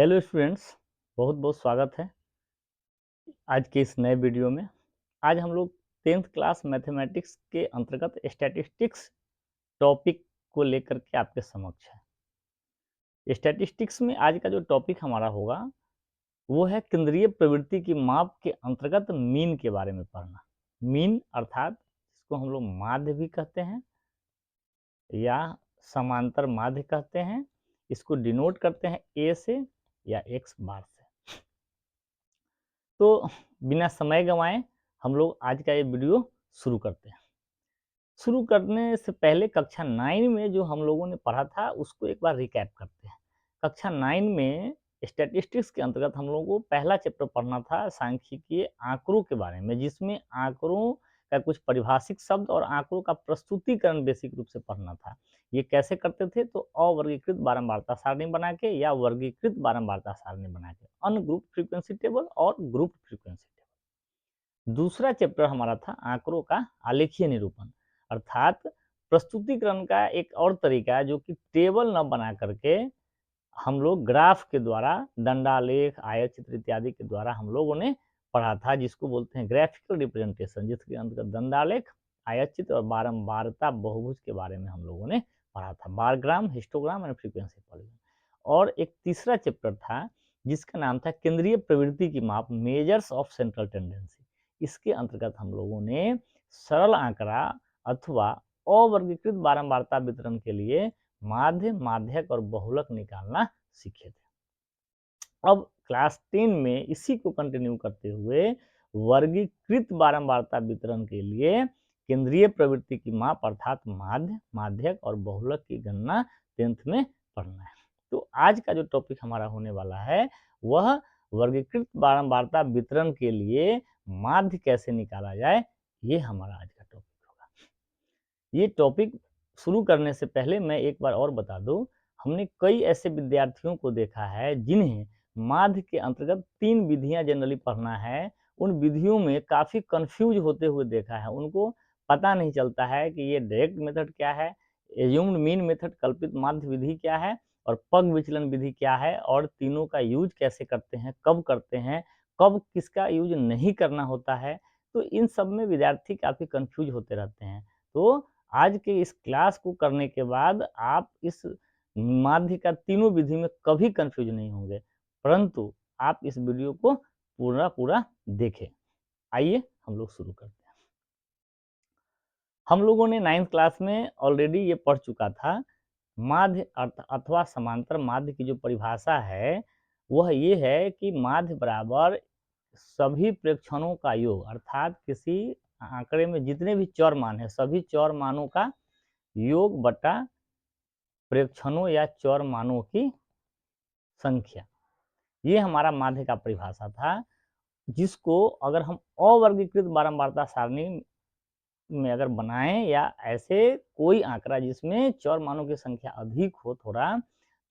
Hello students, बहुत बहुत स्वागत है आज के इस नए वीडियो में। आज हम लोग 10th क्लास मैथमेटिक्स के अंतर्गत स्टैटिस्टिक्स टॉपिक को लेकर के आपके समक्ष है। स्टैटिस्टिक्स में आज का जो टॉपिक हमारा होगा वो है केंद्रीय प्रवृत्ति की माप के अंतर्गत मीन के बारे में पढ़ना। मीन अर्थात इसको हम लोग माध्य भी कहते हैं या समांतर माध्य कहते हैं। इसको डिनोट करते हैं ए से या एक्स बार से। तो बिना समय गंवाए हम लोग आज का ये वीडियो शुरू करते हैं। शुरू करने से पहले कक्षा 9 में जो हम लोगों ने पढ़ा था उसको एक बार रिकैप करते हैं। कक्षा 9 में स्टैटिस्टिक्स के अंतर्गत हम लोगों को पहला चैप्टर पढ़ना था सांख्यिकीय आंकड़ों के बारे में, जिसमें आंकड़ों का कुछ परिभाषिक शब्द और आंकड़ों का प्रस्तुतिकरण बेसिक रूप से पढ़ना था। ये कैसे करते थे? तो अवर्गीकृत बारंबारता सारणी बना के या वर्गीकृत बारंबारता सारणी बना के, अनग्रुप फ्रीक्वेंसी टेबल और ग्रुप फ्रीक्वेंसी टेबल। दूसरा चैप्टर हमारा था आंकड़ों का आलेखीय निरूपण, अर्थात प्रस्तुतिकरण का एक और तरीका जो कि टेबल न बना करके हम लोग ग्राफ के द्वारा, दंडालेख, आयत चित्र इत्यादि के द्वारा हम लोगों ने पढ़ा था, जिसको बोलते हैं ग्राफिकल रिप्रेजेंटेशन, जिसके अंतर्गत दंडालेख, आयत चित्र और बारंबारता बहुभुज के बारे में हम लोगों ने पढ़ा था, बारग्राम, हिस्टोग्राम और फ्रीक्वेंसी पॉलीगॉन। और एक तीसरा चैप्टर था जिसका नाम था केंद्रीय प्रवृत्ति की माप, मेजर्स ऑफ सेंट्रल टेंडेंसी। इसके अंतर्गत हम लोगों ने सरल आंकड़ा अथवा अवर्गीकृत बारंबारता वितरण के लिए माध्य, माध्यक और बहुलक निकालना सीखे थे। अब क्लास 10 में इसी को कंटिन्यू करते हुए वर्गीकृत बारंबारता वितरण के लिए केंद्रीय प्रवृत्ति की माप अर्थात माध्य, माध्यक और बहुलक की गणना 10th में पढ़ना है। तो आज का जो टॉपिक हमारा होने वाला है वह वर्गीकृत बारंबारता वितरण के लिए माध्य कैसे निकाला जाए, ये हमारा आज का टॉपिक होगा। ये टॉपिक शुरू करने से पहले मैं एक बार और बता दूं, हमने कई ऐसे विद्यार्थियों को देखा है जिन्हें माध्य के अंतर्गत 3 विधियां जनरली पढ़ना है। उन विधियों में काफ़ी कंफ्यूज होते हुए देखा है। उनको पता नहीं चलता है कि ये डायरेक्ट मेथड क्या है, एज्यूम्ड मीन मेथड कल्पित माध्य विधि क्या है और पग विचलन विधि क्या है, और तीनों का यूज कैसे करते हैं, कब करते हैं, कब किसका यूज नहीं करना होता है। तो इन सब में विद्यार्थी काफ़ी कंफ्यूज होते रहते हैं। तो आज के इस क्लास को करने के बाद आप इस माध्य का तीनों विधि में कभी कंफ्यूज नहीं होंगे, परंतु आप इस वीडियो को पूरा देखें। आइए हम लोग शुरू करते हैं। हम लोगों ने 9th क्लास में ऑलरेडी ये पढ़ चुका था। माध्य अथवा समांतर माध्य की जो परिभाषा है वह ये है कि माध्य बराबर सभी प्रेक्षणों का योग, अर्थात किसी आंकड़े में जितने भी चर मान है सभी चर मानों का योग बटा प्रेक्षणों या चर मानों की संख्या। ये हमारा माध्य का परिभाषा था, जिसको अगर हम अवर्गीकृत बारंबारता सारणी में अगर बनाएं या ऐसे कोई आंकड़ा जिसमें चर मानों की संख्या अधिक हो थोड़ा,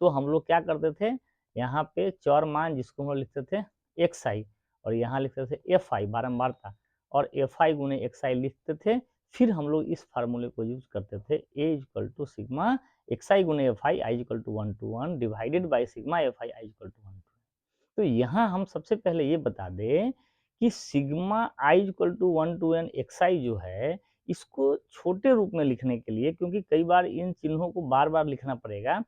तो हम लोग क्या करते थे, यहाँ पे चर मान जिसको हम लिखते थे एक्स आई और यहाँ लिखते थे एफ आई बारंबारता, और एफ आई गुने एक्स आई लिखते थे। फिर हम लोग इस फार्मूले को यूज करते थे, A equal to sigma X I गुने F I equal to 1 to 1 divided by sigma F I equal to 1 to 1। तो यहाँ हम सबसे पहले ये बता दें कि sigma I equal to 1 to n X I जो है, इसको छोटे रूप में लिखने के लिए, क्योंकि कई बार इन चिन्हों को बार बार लिखना पड़ेगा,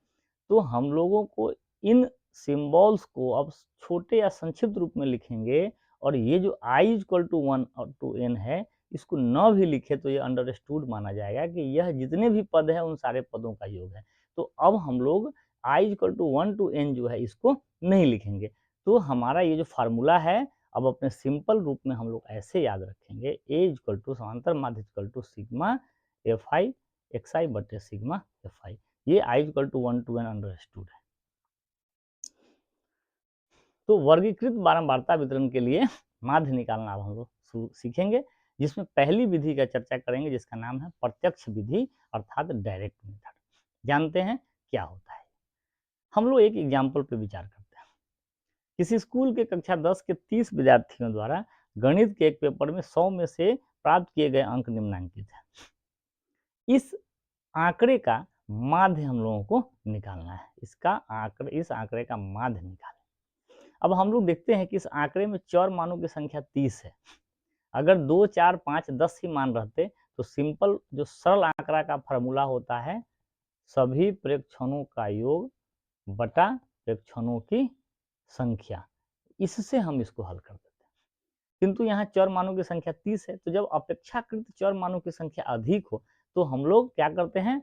तो हम लोगों को इन सिंबल्स को अब छोटे या संक्षिप्त रूप में लिखेंगे। और ये जो i इक्वल टू 1 और टू n है, इसको न भी लिखे तो ये अंडरस्टूड माना जाएगा कि यह जितने भी पद है उन सारे पदों का योग है। तो अब हम लोग i equal to 1 to n जो है इसको नहीं लिखेंगे। तो हमारा ये जो फार्मूला है अब अपने सिंपल रूप में हम लोग ऐसे याद रखेंगे, ए इक्वल टू समांतर माध्य equal to sigma F I X I बटे सिग्मा एफ आई। ये I equal to 1 to n understood है। तो वर्गीकृत बारंबारता वितरण के लिए माध्य निकालना अब हम लोग सीखेंगे, जिसमें पहली विधि का चर्चा करेंगे जिसका नाम है प्रत्यक्ष विधि अर्थात डायरेक्ट मेथड। जानते हैं क्या होता है? हम लोग एक एग्जाम्पल पे विचार करते हैं। किसी स्कूल के कक्षा 10 के 30 विद्यार्थियों द्वारा गणित के एक पेपर में 100 में से प्राप्त किए गए अंक निम्नलिखित हैं। इस आंकड़े का माध्य हम लोगों को निकालना है। इस आंकड़े का माध्य निकालें। अब हम लोग देखते हैं कि इस आंकड़े में चर मानों की संख्या 30 है। अगर 2, 4, 5, 10 ही मान रहते तो सिंपल जो सरल आंकड़ा का फार्मूला होता है सभी प्रेक्षणों का योग बटा प्रेक्षणों की संख्या, इससे हम इसको हल कर देते हैं। किंतु यहाँ चर मानों की संख्या 30 है, तो जब अपेक्षाकृत चर मानों की संख्या अधिक हो तो हम लोग क्या करते हैं,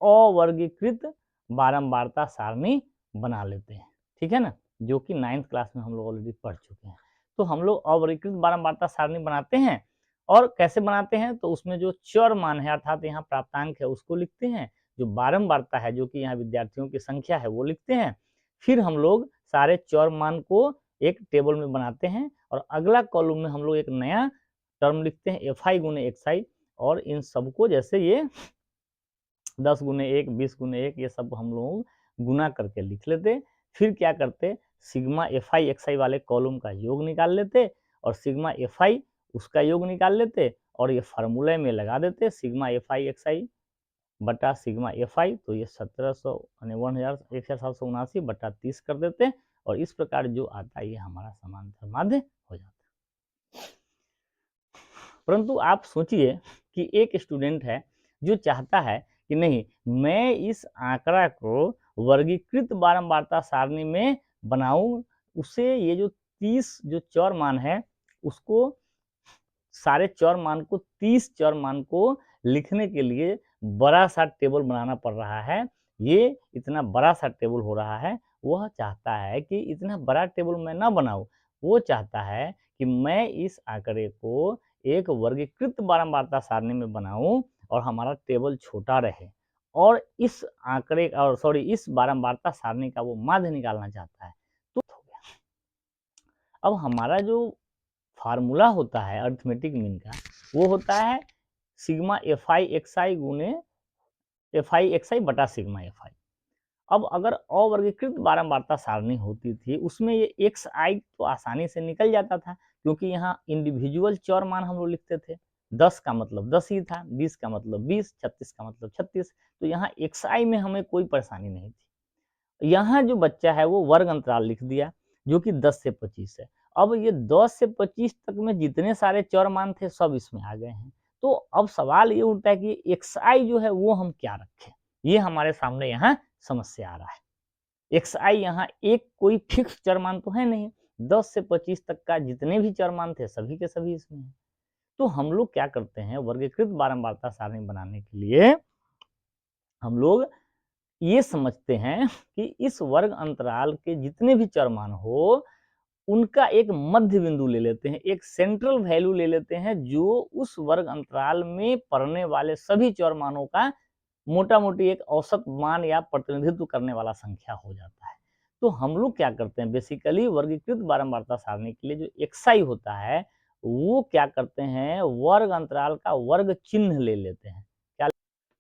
अवर्गीकृत बारंबारता सारणी बना लेते हैं। ठीक है ना, जो कि 9th क्लास में हम लोग ऑलरेडी पढ़ चुके हैं। तो हम लोग अवर्गीकृत बारंबारता सारणी बनाते हैं, और कैसे बनाते हैं, तो उसमें जो चर मान है अर्थात यहाँ प्राप्तांक है उसको लिखते हैं, जो बारंबारता है जो कि यहाँ विद्यार्थियों की संख्या है वो लिखते हैं। फिर हम लोग सारे चर मान को एक टेबल में बनाते हैं, और अगला कॉलम में हम लोग एक नया टर्म लिखते हैं एफ आई गुने एक्स आई, और इन सबको जैसे ये 10 गुने 1, 20 गुने 1, ये सब हम लोग गुना करके लिख लेते। फिर क्या करते, सिग्मा एफ आई एक्स आई वाले कॉलम का योग निकाल लेते, और सिग्मा एफ आई उसका योग निकाल लेते, और ये फार्मूले में लगा देते सिग्मा एफ आई एक्स आई बटा सिग्मा एफ आई, तो ये 1779 बटा 30 कर देते, और इस प्रकार जो आता है ये हमारा समांतर माध्य हो जाता है। परंतु आप सोचिए कि एक स्टूडेंट है जो चाहता है कि नहीं, मैं इस आंकड़ा को वर्गीकृत बारंबारता सारणी में बनाऊं, उसे ये जो 30 जो चर मान है उसको सारे चर मान को 30 चर मान को लिखने के लिए बड़ा सा टेबल बनाना पड़ रहा है। ये इतना बड़ा सा टेबल हो रहा है, वह चाहता है कि इतना बड़ा टेबल मैं ना बनाऊं, वो चाहता है कि मैं इस आंकड़े को एक वर्गीकृत बारंबारता सारणी में बनाऊं और हमारा टेबल छोटा रहे, और इस आंकड़े और सॉरी इस बारंबारता सारणी का वो माध्य निकालना चाहता है। तो हो गया। अब हमारा जो फार्मूला होता है अरिथमेटिक मीन का, वो होता है sigma F I X I गुने एफ आई एक्स आई बटा सिग्मा एफ आई। अब अगर अवर्गीकृत बारंबारता सारणी होती थी उसमें ये एक्स आई तो आसानी से निकल जाता था, क्योंकि यहाँ इंडिविजुअल चर मान हम लोग लिखते थे। 10 का मतलब 10 ही था, 20 का मतलब 20, 36 का मतलब 36, तो यहाँ एक्स आई में हमें कोई परेशानी नहीं थी। यहाँ जो बच्चा है वो वर्ग अंतराल लिख दिया जो कि 10 से 25 है। अब ये 10 से 25 तक में जितने सारे चर मान थे सब इसमें आ गए हैं। तो अब सवाल ये उठता है कि एक्स आई जो है वो हम क्या रखें, ये हमारे सामने यहाँ समस्या आ रहा है। एक्स आई यहाँ एक कोई फिक्स चर मान तो है नहीं, 10 से 25 तक का जितने भी चर मान थे सभी के सभी इसमें है। तो हम लोग क्या करते हैं, वर्गीकृत बारंबारता सारणी बनाने के लिए हम लोग ये समझते हैं कि इस वर्ग अंतराल के जितने भी चर मान हो उनका एक मध्य बिंदु ले लेते हैं, एक सेंट्रल वैल्यू ले लेते हैं जो उस वर्ग अंतराल में पड़ने वाले सभी चर मानों का मोटा मोटी एक औसत मान या प्रतिनिधित्व करने वाला संख्या हो जाता है। तो हम लोग क्या करते हैं, बेसिकली वर्गीकृत बारंबारता सारणी के लिए जो एक्साई होता है वो क्या करते हैं, वर्ग अंतराल का वर्ग चिन्ह ले लेते हैं। क्या,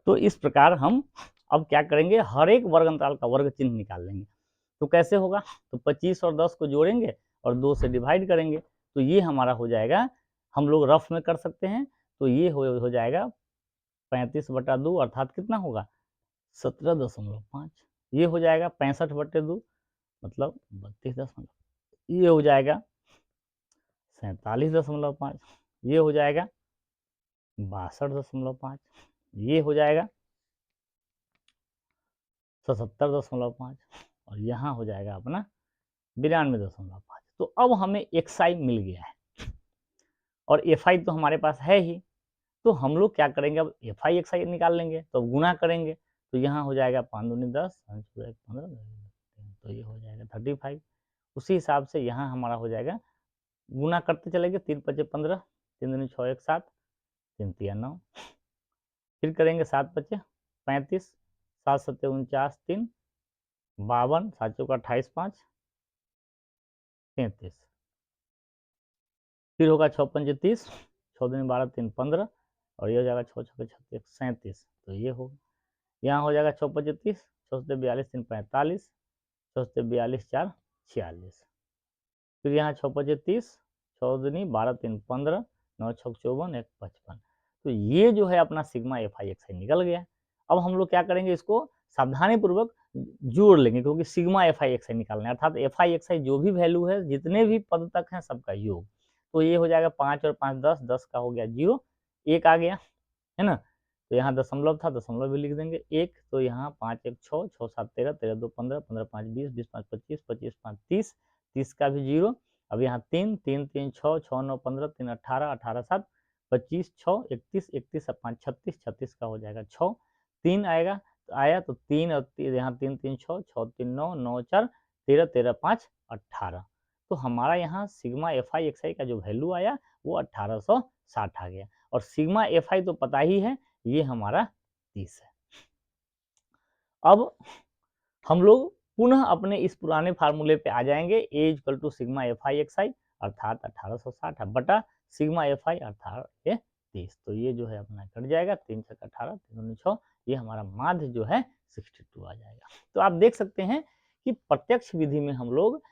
तो इस प्रकार हम अब क्या करेंगे, हर एक वर्ग अंतराल का वर्ग चिन्ह निकाल लेंगे। तो कैसे होगा, तो 25 और 10 को जोड़ेंगे और 2 से डिवाइड करेंगे, तो ये हमारा हो जाएगा, हम लोग रफ में कर सकते हैं, तो ये हो जाएगा 35/2 अर्थात कितना होगा 17.5। ये हो जाएगा 65/2 मतलब 32, ये हो जाएगा 47.5, ये हो जाएगा 62.5, ये हो जाएगा 77.5, और यहाँ हो जाएगा अपना 92.5। तो अब हमें एक्स आई मिल गया है और एफ आई तो हमारे पास है ही, तो हम लोग क्या करेंगे, अब एफ आई एक्स आई निकाल लेंगे, तो गुना करेंगे, तो यहाँ हो जाएगा 5 दूनी 10, 15, तो ये हो जाएगा 35। उसी हिसाब से यहाँ हमारा हो जाएगा, गुना करते चलेंगे, 3 5 15, 3 दूनी 6 1 7, 3 3 9, फिर करेंगे 7 5 35, 7 7 49, 3 52, 7 चौका 28, 5 33, फिर होगा 6 5 30, 6 दूनी 12, 3 15, और ये हो जाएगा 6 6 36 37, तो ये होगा, यहाँ हो जाएगा 6 5 30, 6 से 42, 3 45, 6 से 42 4 46, फिर यहाँ 6 5 30, 6 दूनी 12, 3 15, 9 6 54, 1 55। तो ये जो है अपना सिग्मा एफ आई एक्स आई निकल गया। अब हम लोग क्या करेंगे, इसको सावधानी पूर्वक जोड़ लेंगे, क्योंकि सिग्मा एफ आई एक्स आई निकालना है, अर्थात एफ आई एक्स आई जो भी वैल्यू है जितने भी पद तक हैं सबका योग। तो ये हो जाएगा 5 और 5 10, 10 का हो गया 0, 1 आ गया, है ना। तो यहाँ दशमलव था, दशमलव भी लिख देंगे 1, तो यहाँ 5 1 6, 6 7 13, 13 2 15, 15 5 20, 20 5 25, 25 5 30, 30 का भी 0। अब यहाँ 3 3 3 6, 6 9 15, 3 18, 18 7 25, 6 31, 31 5 36, 36 का हो जाएगा 6, 3 आएगा, आया तो 3 और यहाँ 3 3 6, 6 3 9, 9 4 13, 13 5 18। तो हमारा यहाँ सिग्मा एफ आई एक्स आई का जो वैल्यू आया वो 1860 आ गया, और सिग्मा एफ आई तो पता ही है, ये हमारा 30 है। अब हम लोग पुनः अपने इस पुराने फार्मूले पे आ जाएंगे, A equal to sigma F I X I अर्थात 1860 बटा सिग्मा एफ आई अर्थात ये 30। तो ये जो है अपना कट जाएगा, 3 छक्का 18, 3 6, ये हमारा माध्य जो है 62 आ जाएगा। तो आप देख सकते हैं कि प्रत्यक्ष विधि में हम लोग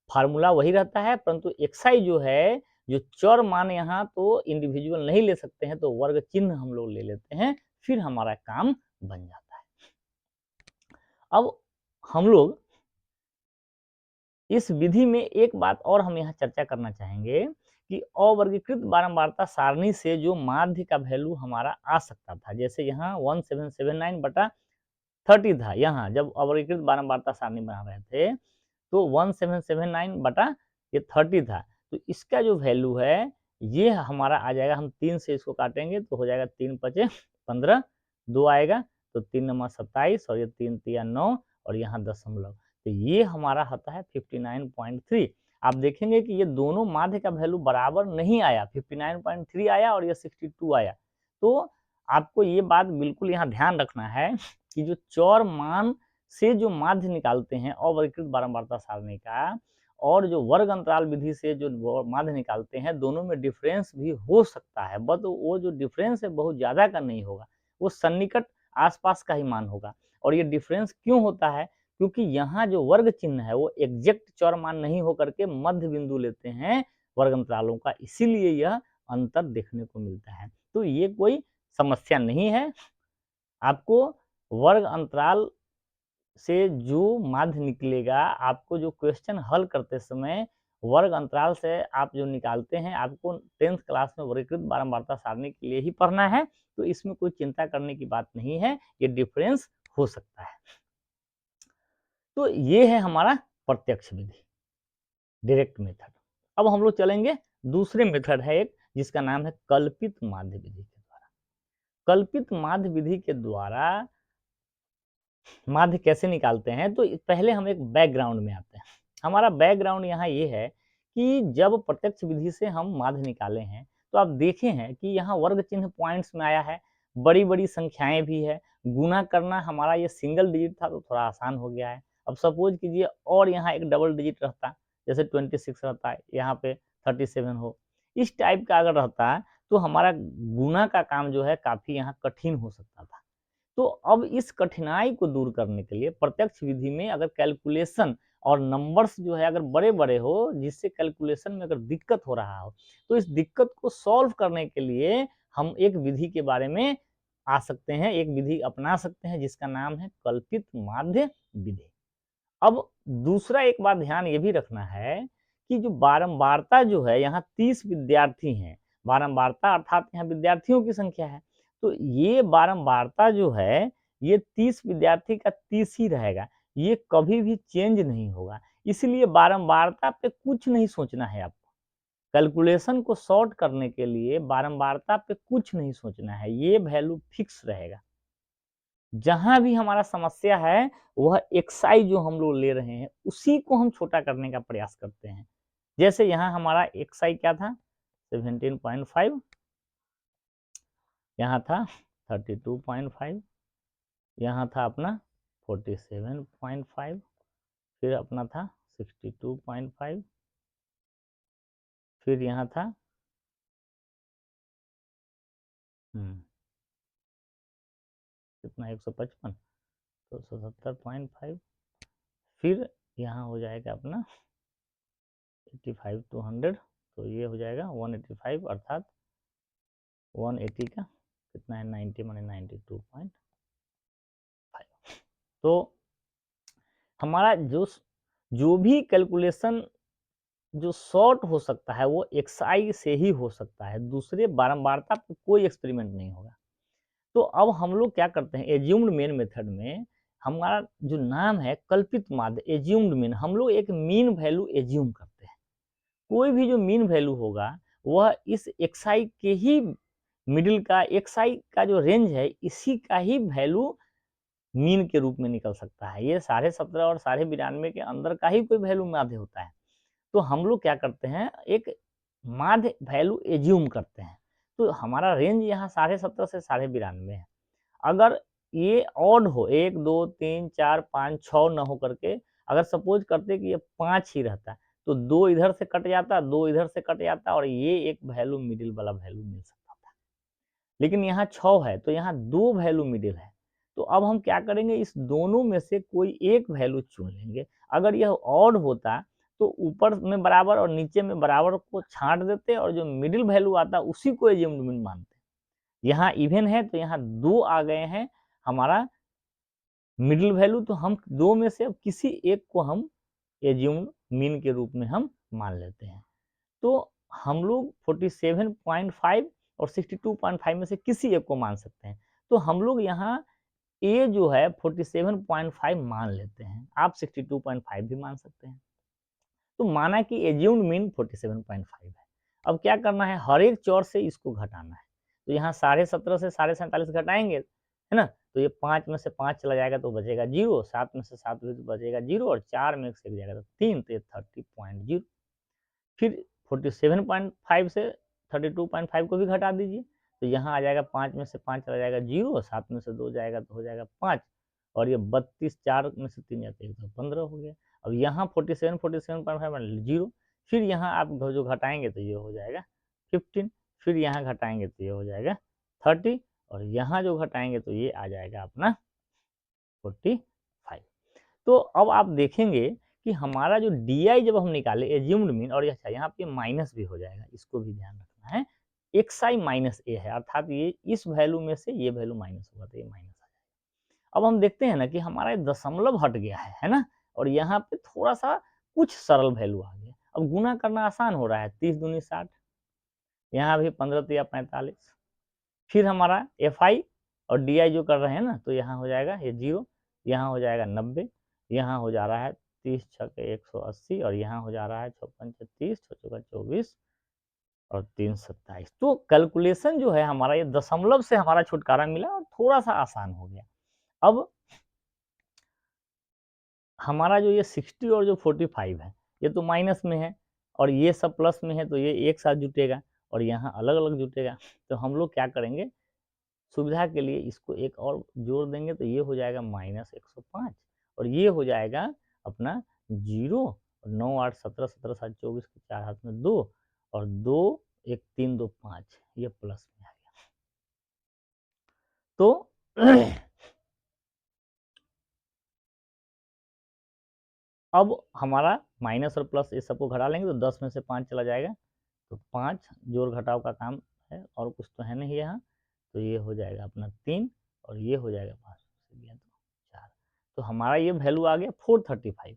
फार्मूला वही रहता है, परंतु एक्साई जो है, जो चर मान यहाँ तो इंडिविजुअल नहीं ले सकते हैं, तो वर्ग चिन्ह हम लोग ले लेते हैं, फिर हमारा काम बन जाता है। अब हम लोग इस विधि में एक बात और हम यहाँ चर्चा करना चाहेंगे कि अवर्गीकृत बारंबारता सारणी से जो माध्य का वैल्यू हमारा आ सकता था, जैसे यहाँ 1779 बटा 30 था, यहाँ जब अवर्गीकृत बारंबारता सारणी बना रहे थे तो 1779 बटा ये 30 था, तो इसका जो वैल्यू है ये हमारा आ जाएगा, हम 3 से इसको काटेंगे तो हो जाएगा 3 पचे 15, 2 आएगा तो 3 नमा 27 और ये 3 तिया 9 और यहाँ दशमलव, तो ये हमारा होता है 59.3। आप देखेंगे कि ये दोनों माध्य का वैल्यू बराबर नहीं आया, 59.3 आया और ये 62 आया। तो आपको ये बात बिल्कुल यहाँ ध्यान रखना है कि जो चौर मान से जो माध्य निकालते हैं अवर्गीकृत बारंबारता सारणी का, और जो वर्ग अंतराल विधि से जो माध्य निकालते हैं, दोनों में डिफरेंस भी हो सकता है, बट वो जो डिफरेंस है बहुत ज्यादा का नहीं होगा, वो सन्निकट आसपास का ही मान होगा। और ये डिफरेंस क्यों होता है, क्योंकि यहाँ जो वर्ग चिन्ह है वो एग्जैक्ट चौर मान नहीं होकर के मध्य बिंदु लेते हैं वर्ग अंतरालों का, इसीलिए यह अंतर देखने को मिलता है। तो ये कोई समस्या नहीं है, आपको वर्ग अंतराल से जो माध्य निकलेगा, आपको जो क्वेश्चन हल करते समय वर्ग अंतराल से आप जो निकालते हैं, आपको 10th क्लास में वर्गीकृत बारंबारता सारणी के लिए ही पढ़ना है, तो इसमें कोई चिंता करने की बात नहीं है, ये डिफरेंस हो सकता है। तो ये है हमारा प्रत्यक्ष विधि, डायरेक्ट मेथड। अब हम लोग चलेंगे दूसरे मेथड है एक, जिसका नाम है कल्पित माध्य विधि के द्वारा। कल्पित माध्य विधि के द्वारा माध्य कैसे निकालते हैं, तो पहले हम एक बैकग्राउंड में आते हैं। हमारा बैकग्राउंड यहाँ ये है कि जब प्रत्यक्ष विधि से हम माध्य निकाले हैं, तो आप देखे हैं कि यहाँ वर्ग चिन्ह पॉइंट्स में आया है, बड़ी बड़ी संख्याएं भी है, गुना करना हमारा ये सिंगल डिजिट था तो थोड़ा आसान हो गया है। अब सपोज कीजिए और यहाँ एक डबल डिजिट रहता, जैसे 26 रहता है, यहाँ पे 37 हो, इस टाइप का अगर रहता तो हमारा गुना का काम जो है काफी यहाँ कठिन हो सकता था। तो अब इस कठिनाई को दूर करने के लिए प्रत्यक्ष विधि में अगर कैलकुलेशन और नंबर्स जो है अगर बड़े बड़े हो, जिससे कैलकुलेशन में अगर दिक्कत हो रहा हो, तो इस दिक्कत को सॉल्व करने के लिए हम एक विधि के बारे में आ सकते हैं, एक विधि अपना सकते हैं, जिसका नाम है कल्पित माध्य विधि। अब दूसरा एक बात ध्यान ये भी रखना है कि जो बारंबारता जो है, यहाँ 30 विद्यार्थी हैं, बारंबारता अर्थात यहाँ विद्यार्थियों की संख्या है, तो ये बारंबारता जो है ये 30 विद्यार्थी का 30 ही रहेगा, ये कभी भी चेंज नहीं होगा। इसलिए बारंबारता पे कुछ नहीं सोचना है आपको, कैलकुलेशन को सॉर्ट करने के लिए बारंबारता पे कुछ नहीं सोचना है, ये वैल्यू फिक्स रहेगा। जहां भी हमारा समस्या है वह एक्साई जो हम लोग ले रहे हैं उसी को हम छोटा करने का प्रयास करते हैं। जैसे यहाँ हमारा एक्साई क्या था 17.5, यहाँ था 32.5, यहाँ था अपना 47.5, फिर अपना था 62.5, फिर यहाँ था कितना 155, तो 170.5, फिर यहाँ हो जाएगा अपना 85 to 100, तो ये हो जाएगा 185, अर्थात 180 का कितना है 90 माने 92.5। तो हमारा जो भी कैलकुलेशन जो शॉर्ट हो सकता है वो एक्सआई से ही हो सकता है, दूसरे बारंबारता पे कोई एक्सपेरिमेंट नहीं होगा। तो अब हम लोग क्या करते हैं, एज्यूम्ड मीन मेथड में हमारा जो नाम है कल्पित माध्य, एज्यूम्ड मीन, हम लोग एक मीन वैल्यू एज्यूम करते हैं। कोई भी जो मीन वैल्यू होगा वह इस एक्सआई के ही मिडिल का, एक्सआई का जो रेंज है इसी का ही वैल्यू मीन के रूप में निकल सकता है। ये 17.5 और 92.5 के अंदर का ही कोई वैल्यू माध्य होता है। तो हम लोग क्या करते हैं, एक माध्य वैल्यू एज्यूम करते हैं। तो हमारा रेंज यहाँ 17.5 से 92.5 है। अगर ये ऑड हो, 1 2 3 4 5 6 न हो करके, अगर सपोज करते कि ये 5 ही रहता, तो 2 इधर से कट जाता, 2 इधर से कट जाता और ये एक वैल्यू मिडिल वाला वैल्यू मिल सकता था। लेकिन यहाँ 6 है तो यहाँ 2 वैल्यू मिडिल है। तो अब हम क्या करेंगे, इस दोनों में से कोई एक वैल्यू चुन लेंगे। अगर यह ऑड होता तो ऊपर में बराबर और नीचे में बराबर को छांट देते और जो मिडिल वैल्यू आता उसी को एज्यूम्ड मीन मानते। यहाँ इवन है तो यहाँ 2 आ गए हैं हमारा मिडिल वैल्यू, तो हम 2 में से अब किसी एक को हम एज्यूम्ड मीन के रूप में हम मान लेते हैं। तो हम लोग 47.5 और 62.5 में से किसी एक को मान सकते हैं। तो हम लोग यहाँ ए जो है 47.5 मान लेते हैं, आप 62.5 भी मान सकते हैं। तो माना कि एज्यूम्ड मीन 47.5 है। अब क्या करना है, हर एक चौर से इसको घटाना है। तो यहाँ 17.5 से 47.5 घटाएंगे, है ना, तो ये 5 में से 5 चला जाएगा तो बचेगा 0, 7 में से 7 भी बचेगा 0 और 4 में से 1 जाएगा तो 3, तो ये 30.0। फिर 47.5 से 32.5 को भी घटा दीजिए, तो यहाँ आ जाएगा 5 में से 5 चला जाएगा 0, 7 में से 2 जाएगा तो हो जाएगा 5 और ये 32, 4 में से 3 जाते हैं तो 15 हो गया। अब यहाँ 47.5 0, फिर यहाँ आप जो घटाएंगे तो ये हो जाएगा 15, फिर यहाँ घटाएंगे तो ये हो जाएगा 30 और यहाँ जो घटाएंगे तो ये आ जाएगा अपना 45। तो अब आप देखेंगे कि हमारा जो डी जब हम निकाले एज्यूम्ड मीन, और अच्छा यहाँ पे माइनस भी हो जाएगा, इसको भी ध्यान रखना है, एक्स आई माइनस ए है, अर्थात ये इस वैल्यू में से ये वैल्यू माइनस होगा तो ये माइनस आ जाएगा। अब हम देखते हैं ना कि हमारा दशमलव हट गया है ना, और यहाँ पे थोड़ा सा कुछ सरल वैल्यू आ गया। अब गुना करना आसान हो रहा है, 30 दूनी 60, यहाँ भी 15 तिया 45, फिर हमारा एफ आई और डी आई जो कर रहे हैं ना, तो यहाँ हो जाएगा ये 0, यहाँ हो जाएगा 90, यहाँ हो जा रहा है 30 छक्के 180 और यहाँ हो जा रहा है 56 36 चौका 24 और 3 27। तो कैलकुलेशन जो है हमारा ये दशमलव से हमारा छुटकारा मिला और थोड़ा सा आसान हो गया। अब हमारा जो ये 60 और जो 45 है ये तो माइनस में है और ये सब प्लस में है, तो ये एक साथ जुटेगा और यहाँ अलग अलग जुटेगा। तो हम लोग क्या करेंगे, सुविधा के लिए इसको एक और जोड़ देंगे तो ये हो जाएगा -105 और ये हो जाएगा अपना 0, 9 8 17 17 7 24 के 4 हाथ में 2 और 2 1 3 2 5, ये प्लस में आ गया। तो अब हमारा माइनस और प्लस इस सबको घटा लेंगे तो 10 में से 5 चला जाएगा, तो 5 जोड़ घटाव का काम है और कुछ तो है नहीं यहाँ, तो ये हो जाएगा अपना 3 और ये हो जाएगा 5 से दिया तो 4। तो हमारा ये वैल्यू आ गया 435,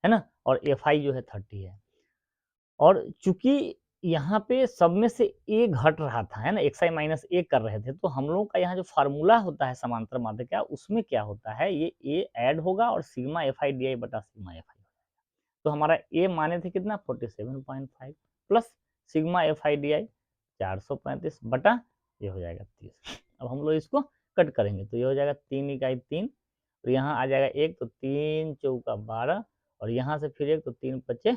है ना, और एफ आई जो है 30 है। और चूंकि यहाँ पे सब में से ए घट रहा था, है ना, एक्स आई माइनस ए कर रहे थे, तो हम लोगों का यहाँ जो फार्मूला होता है समांतर माध्य का, उसमें क्या होता है, ये ए ऐड होगा और sigma F I D I बटा सिग्मा एफ आई। तो हमारा ए माने थे कितना 47.5 plus sigma F I D I 435 बटा ये हो जाएगा 30। अब हम लोग इसको कट करेंगे तो ये हो जाएगा 3 इकाई 3 और यहाँ आ जाएगा 1, तो 3 चौका 12 और यहाँ से फिर 1 तो 3 पचे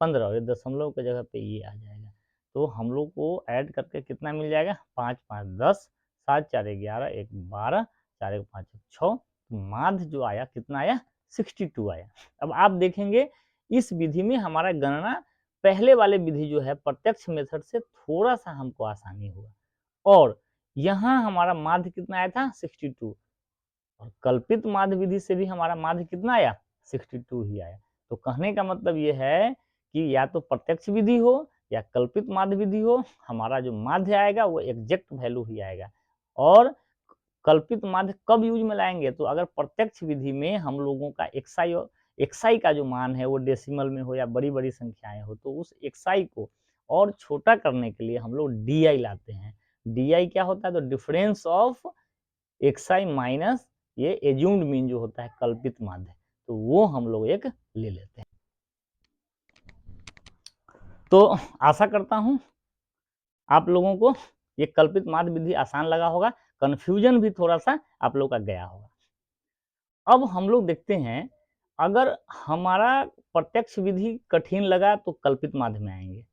15 और ये दशमलव की जगह पे ये आ जाएगा। तो हम लोग को ऐड करके कितना मिल जाएगा, 5 5 10 7 4 11 1 12 4 1 5 6, माध्य जो आया कितना आया 62 आया। अब आप देखेंगे इस विधि में हमारा गणना पहले वाले विधि जो है प्रत्यक्ष मेथड से थोड़ा सा हमको आसानी हुआ और यहाँ हमारा माध्य कितना आया था 62 और कल्पित माध्य विधि से भी हमारा माध्य कितना आया 62 ही आया। तो कहने का मतलब ये है कि या तो प्रत्यक्ष विधि हो या कल्पित माध्य विधि हो, हमारा जो माध्य आएगा वो एग्जैक्ट वैल्यू ही आएगा। और कल्पित माध्य कब यूज में लाएंगे? तो अगर प्रत्यक्ष विधि में हम लोगों का एक्साई का जो मान है वो डेसिमल में हो या बड़ी-बड़ी संख्याएँ हो, तो उस एक्साई को और छोटा करने के लिए हम लोग डीआई लाते हैं। डीआई क्या होता है? तो डिफरेंस ऑफ एक्साई माइनस ये एज्यूम्ड मीन जो होता है कल्पित माध्य, तो वो हम लोग एक ले लेते हैं। तो आशा करता हूँ आप लोगों को ये कल्पित माध्य विधि आसान लगा होगा, कन्फ्यूजन भी थोड़ा-सा आप लोग का गया होगा। अब हम लोग देखते हैं, अगर हमारा प्रत्यक्ष विधि कठिन लगा तो कल्पित माध्य में आएँगे,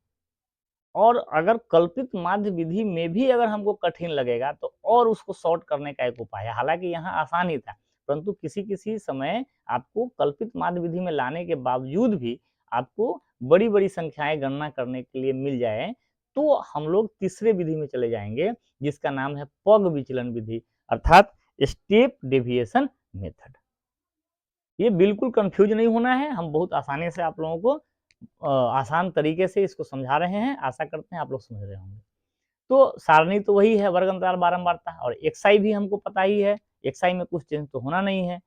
और अगर कल्पित माध्य विधि में भी अगर हमको कठिन लगेगा तो और उसको सॉर्ट करने का एक उपाय है। हालाँकि यहाँ आसान ही था, परंतु किसी-किसी समय आपको कल्पित माध्य विधि में लाने के बावजूद भी आपको बड़ी-बड़ी संख्याएँ गणना करने के लिए मिल जाए, तो हम लोग तीसरे विधि में चले जाएँगे, जिसका नाम है पग विचलन विधि, अर्थात स्टेप डेविएशन मेथड। ये बिल्कुल कन्फ्यूज़ नहीं होना है, हम बहुत आसानी से आप लोगों को आसान तरीके से इसको समझा रहे हैं, आशा करते हैं आप लोग समझ रहे होंगे। तो सारणी तो वही है, वर्ग अंतराल बारंबारता, और एक्साई भी हमको पता ही है, एक्साई में कुछ चेंज तो होना नहीं है,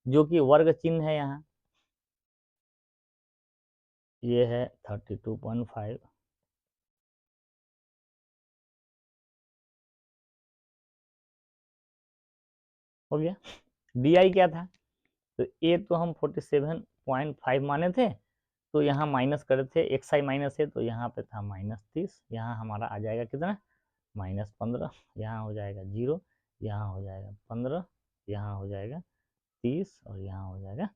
जो कि वर्ग चिन्ह है यहाँ। ये है 32.5। हो गया। डीआई क्या था? तो ए तो हम 47.5 माने थे, तो यहाँ माइनस करे थे, एक्साई माइनस है तो यहाँ पे था -30, यहाँ हमारा आ जाएगा कितना? -15, यहाँ हो जाएगा 0, यहाँ हो जाएगा 15, यहाँ हो जाएगा 30 और यहाँ हो जाएगा।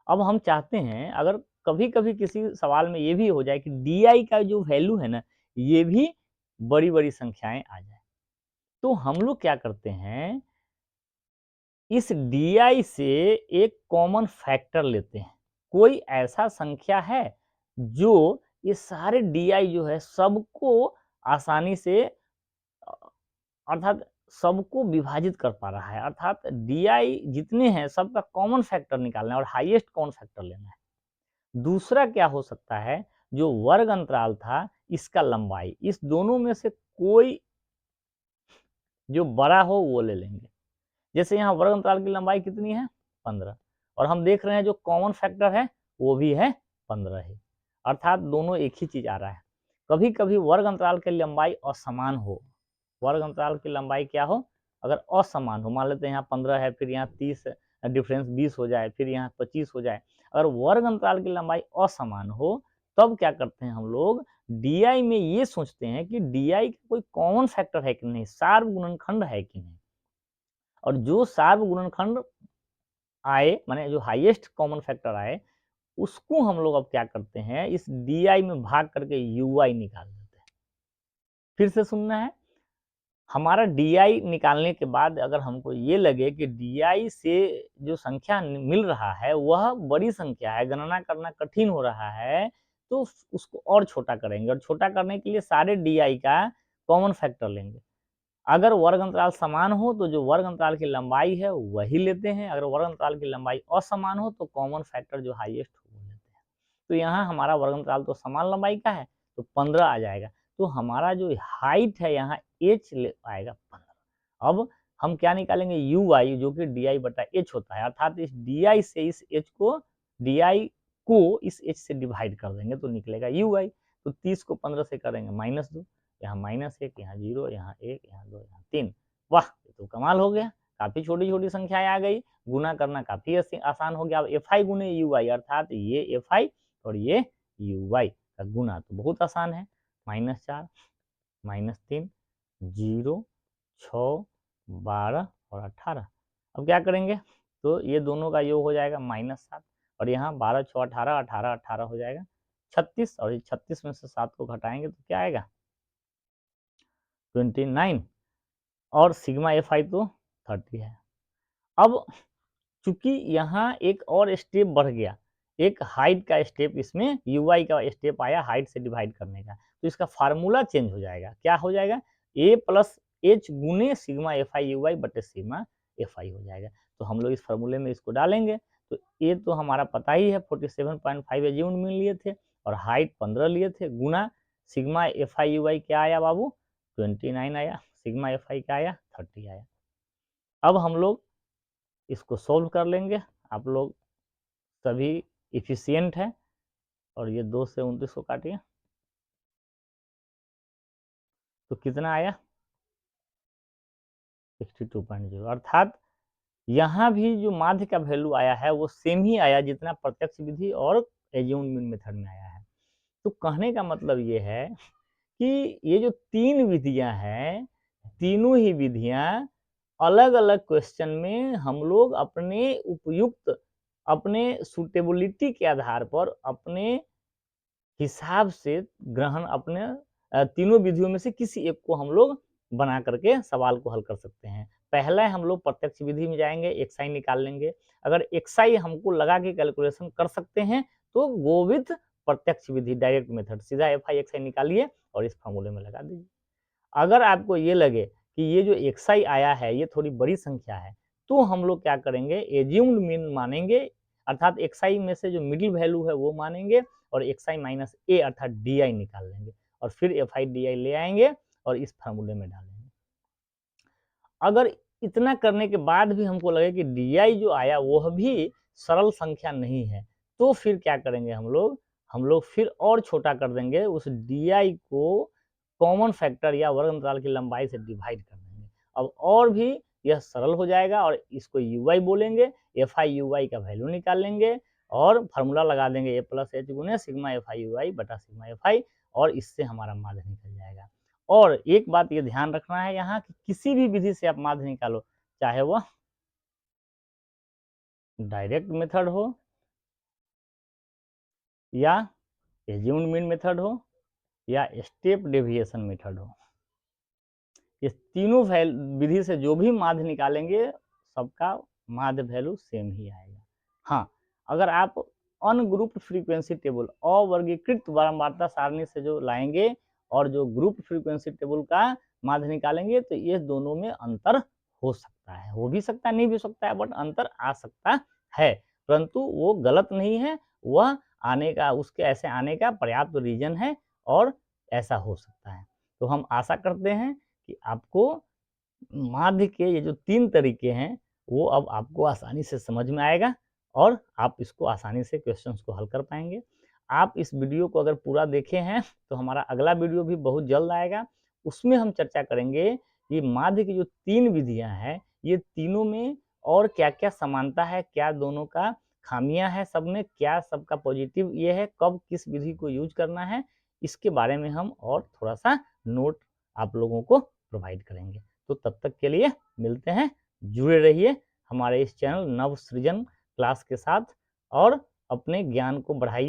अब हम चाहते हैं, अगर कभी-कभी किसी सवाल में ये भी हो जाए कि डी का जो वैल्यू है ना, ये भी बड़ी-बड़ी संख्याएँ आ जाए, तो हम लोग क्या करते हैं, इस डी से एक कॉमन फैक्टर लेते हैं। कोई ऐसा संख्या है जो ये सारे डी जो है सबको आसानी से अर्थात सबको विभाजित कर पा रहा है, अर्थात डी जितने हैं सबका कॉमन फैक्टर निकालना है और हाईएस्ट कॉमन फैक्टर लेना है। दूसरा क्या हो सकता है, जो वर्ग अंतराल था इसका लंबाई, इस दोनों में से कोई जो बड़ा हो वो ले लेंगे। जैसे यहाँ वर्ग अंतराल की लंबाई कितनी है? 15, और हम देख रहे हैं जो कॉमन फैक्टर है वो भी है 15 ही, अर्थात दोनों एक ही चीज आ रहा है। कभी-कभी वर्ग अंतराल की लंबाई असमान हो, वर्ग अंतराल की लंबाई क्या हो? अगर असमान हो, मान लेते हैं यहाँ 15 है, फिर यहाँ 30 डिफरेंस 20 हो जाए, फिर यहाँ 25 हो जाए। अगर वर्ग अंतराल की लंबाई असमान हो, तब क्या करते हैं हम लोग, डी में ये सोचते हैं कि डी का कोई कॉमन फैक्टर है कि नहीं, सार्व गुणनखंड है कि नहीं, और जो सार्व गुणनखंड आए, माने जो हाईएस्ट कॉमन फैक्टर आए, उसको हम लोग अब क्या करते हैं, इस डी में भाग करके यू निकाल देते हैं। फिर से सुनना है, हमारा डी निकालने के बाद अगर हमको ये लगे कि डी से जो संख्या मिल रहा है वह बड़ी संख्या है, गणना करना कठिन हो रहा है, तो उसको और छोटा करेंगे, और छोटा करने के लिए सारे डी का कॉमन फैक्टर लेंगे। अगर वर्ग अंतराल समान हो तो जो वर्ग अंतराल की लंबाई है वही लेते हैं, अगर वर्ग अंतराल की लंबाई असमान हो तो कॉमन फैक्टर जो हाईएस्ट हो वो लेते हैं। तो यहाँ हमारा वर्ग अंतराल तो समान लंबाई का है, तो 15 आ जाएगा, तो हमारा जो हाइट है यहाँ h ले आएगा 15। अब हम क्या निकालेंगे, यू आई, जो कि डी बटा एच होता है, अर्थात इस डी से इस एच को, डी को इस एच से डिवाइड कर देंगे तो निकलेगा यू आई। तो 30 को 15 से करेंगे -2, यहाँ -1, यहाँ 0, यहाँ 1, यहाँ 2, यहाँ 3। वाह, ये तो कमाल हो गया, काफी छोटी-छोटी संख्याएं आ गई, गुना करना काफी आसान हो गया। अब एफ आई गुने यू आई, अर्थात ये एफ आई और ये यू आई का गुना तो बहुत आसान है, -4, -3, 0, 6, 12 और 18। अब क्या करेंगे, तो ये दोनों का योग हो जाएगा -7, और यहाँ 12, 6, 18, 18, 18 हो जाएगा 36, और 36 में से 7 को घटाएंगे तो क्या आएगा, 29, और सिग्मा एफ आई तो 30 है। अब चूंकि यहाँ एक और स्टेप बढ़ गया, एक हाइट का स्टेप, इसमें यू आई का स्टेप आया हाइट से डिवाइड करने का, तो इसका फार्मूला चेंज हो जाएगा। क्या हो जाएगा, ए प्लस एच गुने सिग्मा एफ आई यू आई बटे सिग्मा एफ आई हो जाएगा। तो हम लोग इस फार्मूले में इसको डालेंगे, तो ए तो हमारा पता ही है 47.5 एज्यूम्ड में लिए थे, और हाइट 15 लिए थे, गुना सिग्मा एफ आई यू आई क्या आया बाबू, 29 आया, सिग्मा एफ आई क्या आया 30 आया। अब हम लोग इसको सोल्व कर लेंगे। आप लोग सभी इफिशियंट हैं और ये 2 से 29 को काटिए तो कितना आया 62.0, अर्थात यहाँ भी जो माध्य का वैल्यू आया है वो सेम ही आया जितना प्रत्यक्ष विधि और एज्यूम्ड मीन मेथड में आया है। तो कहने का मतलब ये है कि ये जो 3 विधियां हैं, तीनों ही विधियां अलग अलग क्वेश्चन में हम लोग अपने उपयुक्त, अपने सुटेबिलिटी के आधार पर, अपने हिसाब से ग्रहण, अपने तीनों विधियों में से किसी एक को हम लोग बना करके सवाल को हल कर सकते हैं। पहले हम लोग प्रत्यक्ष विधि में जाएंगे, एक्स आई निकाल लेंगे। अगर एक्स आई हमको लगा के कैलकुलेशन कर सकते हैं तो गो विथ प्रत्यक्ष विधि, डायरेक्ट मेथड, सीधा एफ आई एक्स आई निकालिए और इस फॉर्मूले में लगा दीजिए। अगर आपको ये लगे कि ये जो एक्स आई आया है ये थोड़ी बड़ी संख्या है तो हम लोग क्या करेंगे, एज्यूम्ड मीन मानेंगे, अर्थात एक्स आई में से जो मिडिल वैल्यू है वो मानेंगे और एक्स आई माइनस ए अर्थात डी आई निकाल लेंगे और फिर एफ आई डी आई ले आएंगे और इस फार्मूले में डालेंगे। अगर इतना करने के बाद भी हमको लगे कि डी आई जो आया वह भी सरल संख्या नहीं है तो फिर क्या करेंगे, हम लोग फिर और छोटा कर देंगे, उस डी आई को कॉमन फैक्टर या वर्ग अंतराल की लंबाई से डिवाइड कर देंगे। अब और भी यह सरल हो जाएगा और इसको यू आई बोलेंगे, एफ आई यू आई का वैल्यू निकाल लेंगे और फार्मूला लगा देंगे ए प्लस एच गुने सिग्मा एफ आई यू आई बटा सिग्मा एफ आई और इससे हमारा माध्य निकल जाएगा। और एक बात ये ध्यान रखना है यहाँ कि किसी भी विधि से आप माध्य निकालो, चाहे वह डायरेक्ट मेथड हो या एज्यूम्ड मीन मेथड हो या स्टेप डेविएशन मेथड हो, ये तीनों विधि से जो भी माध्य निकालेंगे सबका माध्य वैल्यू सेम ही आएगा। हाँ, अगर आप अनग्रुप्ड फ्रीक्वेंसी टेबल, अवर्गीकृत बारंबारता सारणी से जो लाएंगे और जो ग्रुप फ्रीक्वेंसी टेबल का माध्य निकालेंगे तो ये दोनों में अंतर हो सकता है, हो भी सकता है, नहीं भी सकता है, बट अंतर आ सकता है, परंतु वो गलत नहीं है, वह आने का, उसके ऐसे आने का पर्याप्त रीजन है और ऐसा हो सकता है। तो हम आशा करते हैं कि आपको माध्य के ये जो 3 तरीके हैं वो अब आपको आसानी से समझ में आएगा और आप इसको आसानी से क्वेश्चंस को हल कर पाएंगे। आप इस वीडियो को अगर पूरा देखे हैं तो हमारा अगला वीडियो भी बहुत जल्द आएगा, उसमें हम चर्चा करेंगे कि माध्य की जो 3 विधियां हैं ये तीनों में और क्या क्या समानता है, क्या दोनों का खामियां है, सब में क्या सबका पॉजिटिव ये है, कब किस विधि को यूज करना है, इसके बारे में हम और थोड़ा सा नोट आप लोगों को प्रोवाइड करेंगे। तो तब तक के लिए मिलते हैं, जुड़े रहिए हमारे इस चैनल नव सृजन क्लास के साथ और अपने ज्ञान को बढ़ाइए।